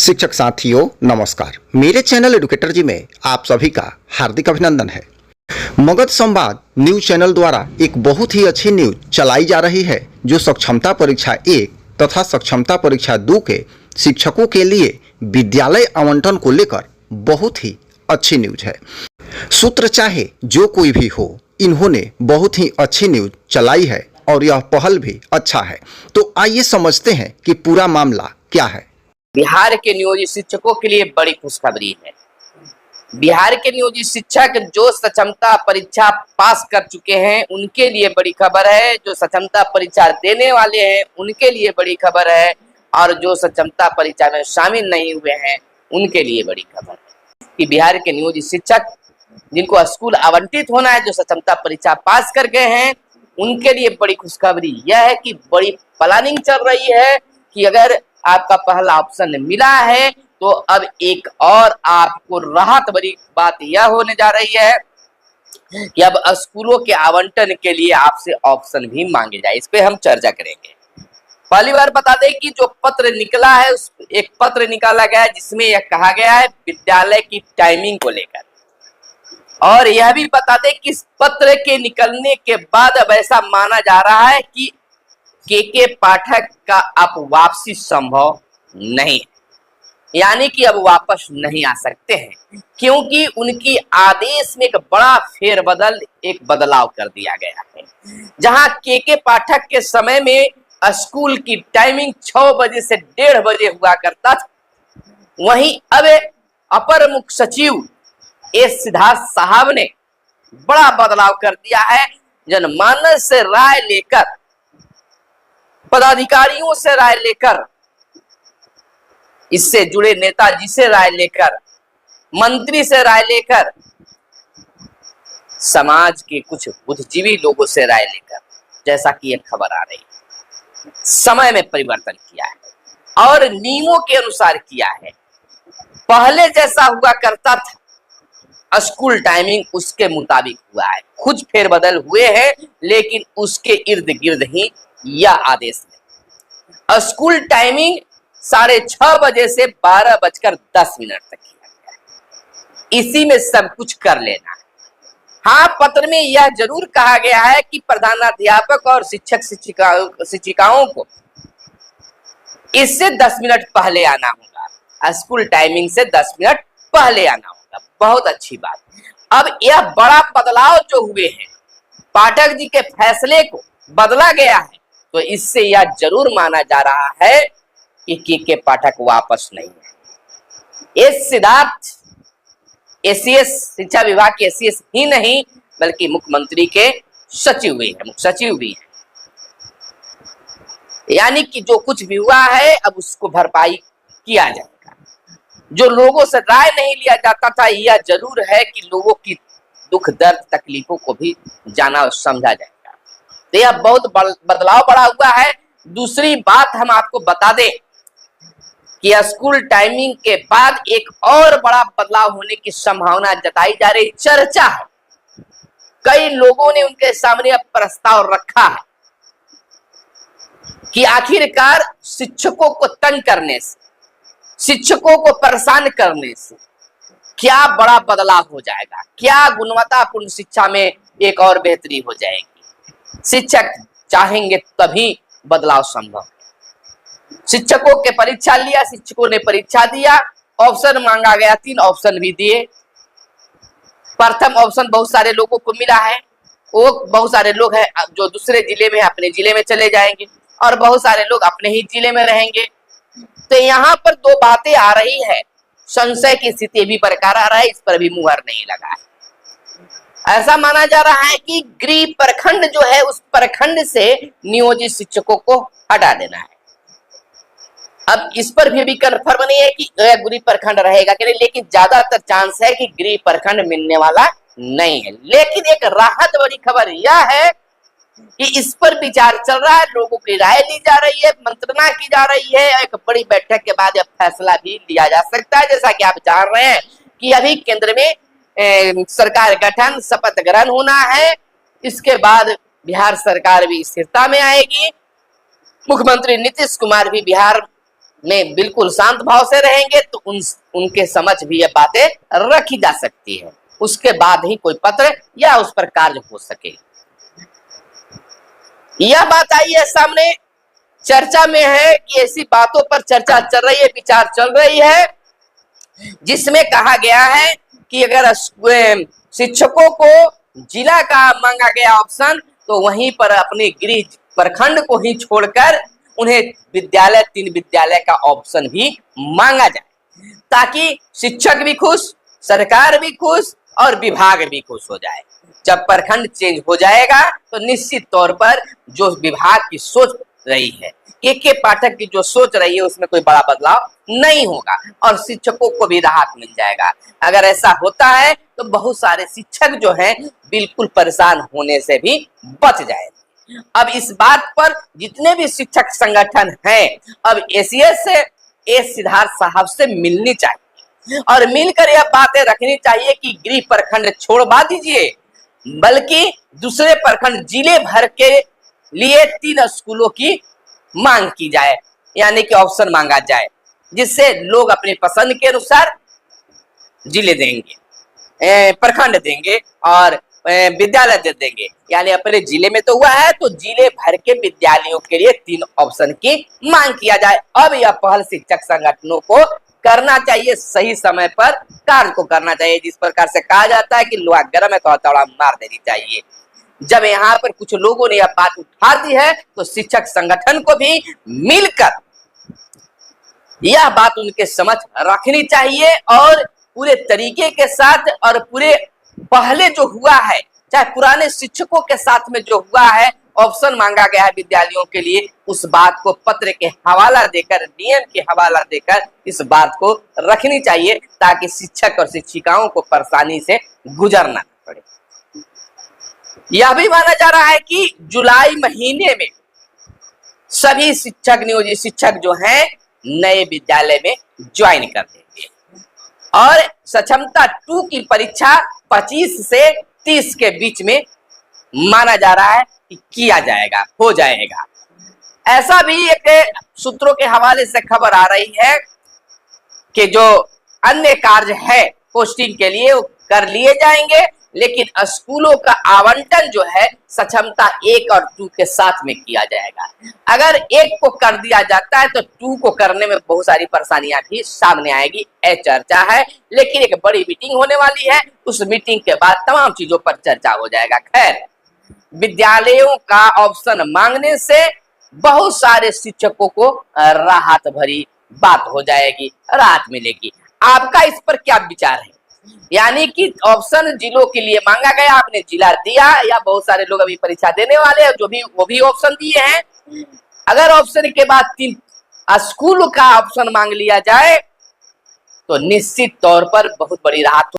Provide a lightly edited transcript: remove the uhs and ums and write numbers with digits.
शिक्षक साथियों नमस्कार। मेरे चैनल एडुकेटर जी में आप सभी का हार्दिक अभिनंदन है। मगध संवाद न्यूज चैनल द्वारा एक बहुत ही अच्छी न्यूज चलाई जा रही है जो सक्षमता परीक्षा 1 तथा सक्षमता परीक्षा 2 के शिक्षकों के लिए विद्यालय आवंटन को लेकर बहुत ही अच्छी न्यूज है। सूत्र चाहे जो कोई भी हो, इन्होंने बहुत ही अच्छी न्यूज चलाई है और यह पहल भी अच्छा है। तो आइए समझते हैं कि पूरा मामला क्या है। बिहार के नियोजित शिक्षकों के लिए बड़ी खुशखबरी है। बिहार के नियोजित शिक्षक जो सक्षमता परीक्षा पास कर चुके हैं उनके लिए बड़ी खबर है, जो सक्षमता परीक्षा देने वाले हैं उनके लिए बड़ी खबर है, और जो सक्षमता परीक्षा में शामिल नहीं हुए हैं उनके लिए बड़ी खबर है कि बिहार के नियोजित शिक्षक जिनको स्कूल आवंटित होना है, जो सक्षमता परीक्षा पास कर गए हैं, उनके लिए बड़ी खुशखबरी यह है कि बड़ी प्लानिंग चल रही है कि अगर आपका पहला ऑप्शन मिला है तो अब एक और आपको राहत भरी बात यह होने जा रही है कि अब स्कूलों के आवंटन के लिए आपसे ऑप्शन भी मांगे जाए। इस पे हम चर्चा करेंगे। पहली बार बता दें कि जो पत्र निकला है, उस एक पत्र निकाला गया है जिसमें यह कहा गया है विद्यालय की टाइमिंग को लेकर, और यह भी बता दें कि इस पत्र के निकलने के बाद अब ऐसा माना जा रहा है कि के पाठक का अब वापसी संभव नहीं, यानी कि अब वापस नहीं आ सकते हैं, क्योंकि उनकी आदेश में एक बड़ा फेरबदल, एक बदलाव कर दिया गया है। जहां के पाठक के समय में स्कूल की टाइमिंग 6 बजे से 1:30 बजे हुआ करता था, वहीं अब अपर मुख्य सचिव एस सिद्धार्थ साहब ने बड़ा बदलाव कर दिया है। जनमानस से राय लेकर, पदाधिकारियों से राय लेकर, इससे जुड़े नेताजी से राय लेकर, मंत्री से राय लेकर, समाज के कुछ बुद्धिजीवी लोगों से राय लेकर, जैसा कि यह खबर आ रही है, समय में परिवर्तन किया है और नियमों के अनुसार किया है। पहले जैसा हुआ करता था स्कूल टाइमिंग, उसके मुताबिक हुआ है। कुछ फेरबदल हुए हैं लेकिन उसके इर्द गिर्द ही यह आदेश है। स्कूल टाइमिंग 6:30 बजे से 12:10 तक किया गया है। इसी में सब कुछ कर लेना है। हाँ, पत्र में यह जरूर कहा गया है कि प्रधानाध्यापक और शिक्षिकाओं को इससे 10 मिनट पहले आना होगा, स्कूल टाइमिंग से 10 मिनट पहले आना होगा। बहुत अच्छी बात। अब यह बड़ा बदलाव जो हुए हैं, पाठक जी के फैसले को बदला गया है, तो इससे यह जरूर माना जा रहा है कि के पाठक वापस नहीं है। एस सिद्धार्थ एसीएस, शिक्षा विभाग के एसीएस ही नहीं बल्कि मुख्यमंत्री के सचिव भी है, मुख्य सचिव भी है। यानी कि जो कुछ भी हुआ है अब उसको भरपाई किया जाएगा। जो लोगों से राय नहीं लिया जाता था, यह जरूर है कि लोगों की दुख दर्द तकलीफों को भी जाना और समझा जाएगा। तो यह बहुत बदलाव बड़ा हुआ है। दूसरी बात हम आपको बता दें कि स्कूल टाइमिंग के बाद एक और बड़ा बदलाव होने की संभावना जताई जा रही, चर्चा है। कई लोगों ने उनके सामने अब प्रस्ताव रखा है कि आखिरकार शिक्षकों को तंग करने से, शिक्षकों को परेशान करने से क्या बड़ा बदलाव हो जाएगा, क्या गुणवत्तापूर्ण शिक्षा में एक और बेहतरी हो जाएगी। शिक्षक चाहेंगे तभी बदलाव संभव है। शिक्षकों के परीक्षा लिया, शिक्षकों ने परीक्षा दिया, ऑप्शन मांगा गया, 3 ऑप्शन भी दिए। प्रथम ऑप्शन बहुत सारे लोगों को मिला है, वो बहुत सारे लोग हैं जो दूसरे जिले में अपने जिले में चले जाएंगे और बहुत सारे लोग अपने ही जिले में रहेंगे। तो यहाँ पर 2 बातें आ रही है, संशय की स्थिति भी बरकरार है, इस पर भी मुहर नहीं लगा है। ऐसा माना जा रहा है कि गृह प्रखंड जो है, उस प्रखंड से नियोजित शिक्षकों को हटा देना है। अब इस पर भी कन्फर्म नहीं है कि गृह प्रखंड रहेगा कि नहीं, लेकिन ज्यादातर चांस है कि गृह प्रखंड मिलने वाला नहीं है। लेकिन एक राहत वाली खबर यह है कि इस पर विचार चल रहा है, लोगों की राय ली जा रही है, मंत्रणा की जा रही है। एक बड़ी बैठक के बाद यह फैसला भी लिया जा सकता है। जैसा कि आप जान रहे हैं कि अभी केंद्र में सरकार गठन, शपथ ग्रहण होना है। इसके बाद बिहार सरकार भी स्थिरता में आएगी। मुख्यमंत्री नीतीश कुमार भी बिहार में बिल्कुल शांत भाव से रहेंगे तो उनके समझ भी ये बातें रखी जा सकती है, उसके बाद ही कोई पत्र या उस पर कार्य हो सके। यह बात आई है सामने, चर्चा में है कि ऐसी बातों पर चर्चा चल रही है, विचार चल रही है, जिसमें कहा गया है कि अगर शिक्षकों को जिला का मांगा गया ऑप्शन तो वहीं पर अपने गृह प्रखंड को ही छोड़कर उन्हें विद्यालय 3 विद्यालय का ऑप्शन भी मांगा जाए, ताकि शिक्षक भी खुश, सरकार भी खुश और विभाग भी खुश हो जाए। जब प्रखंड चेंज हो जाएगा तो निश्चित तौर पर जो विभाग की सोच रही है, के पाठक की जो सोच रही है, उसमें कोई बड़ा बदलाव नहीं होगा और शिक्षकों को भी राहत मिल जाएगा। अगर ऐसा होता है तो बहुत सारे शिक्षक जो हैं बिल्कुल परेशान होने से भी बच जाएंगे। अब इस बात पर जितने भी शिक्षक संगठन हैं, अब एसीएस से एस सिद्धार्थ साहब से मिलनी चाहिए और मिलकर यह बातें रखनी चाहिए कि गृह प्रखंड छोड़वा दीजिए, बल्कि दूसरे प्रखंड जिले भर के लिए 3 स्कूलों की मांग की जाए, यानी कि ऑप्शन मांगा जाए, जिससे लोग अपनी पसंद के अनुसार जिले देंगे, प्रखंड देंगे और विद्यालय दे देंगे। यानी अपने जिले में तो हुआ है तो जिले भर के विद्यालयों के लिए 3 ऑप्शन की मांग किया जाए। अब यह पहल शिक्षक संगठनों को करना चाहिए, सही समय पर कार्य को करना चाहिए। जिस प्रकार से कहा जाता है कि लोहा गर्म है तो हथौड़ा मार देनी चाहिए। जब यहाँ पर कुछ लोगों ने यह बात उठा दी है तो शिक्षक संगठन को भी मिलकर यह बात उनके समझ रखनी चाहिए और पूरे तरीके के साथ और पूरे पहले जो हुआ है, चाहे पुराने शिक्षकों के साथ में जो हुआ है, ऑप्शन मांगा गया है विद्यालयों के लिए, उस बात को पत्र के हवाला देकर, नियम के हवाला देकर इस बात को रखनी चाहिए, ताकि शिक्षक और शिक्षिकाओं को परेशानी से गुजरना पड़े। यह भी माना जा रहा है कि जुलाई महीने में सभी शिक्षक नियोजित शिक्षक जो हैं नए विद्यालय में ज्वाइन कर देंगे और सक्षमता 2 की परीक्षा 25 से 30 के बीच में माना जा रहा है कि किया जाएगा, हो जाएगा। ऐसा भी एक सूत्रों के हवाले से खबर आ रही है कि जो अन्य कार्य है पोस्टिंग के लिए वो कर लिए जाएंगे, लेकिन स्कूलों का आवंटन जो है सक्षमता 1 और 2 के साथ में किया जाएगा। अगर 1 को कर दिया जाता है तो 2 को करने में बहुत सारी परेशानियां भी सामने आएगी, यह चर्चा है। लेकिन एक बड़ी मीटिंग होने वाली है, उस मीटिंग के बाद तमाम चीजों पर चर्चा हो जाएगा। खैर, विद्यालयों का ऑप्शन मांगने से बहुत सारे शिक्षकों को राहत भरी बात हो जाएगी, राहत मिलेगी। आपका इस पर क्या विचार है? यानी कि ऑप्शन जिलों के लिए मांगा गया, आपने जिला दिया, या बहुत सारे लोग अभी परीक्षा देने वाले हैं जो भी वो भी ऑप्शन दिए हैं। अगर ऑप्शन के बाद 3 स्कूल का ऑप्शन मांग लिया जाए तो निश्चित तौर पर बहुत बड़ी राहत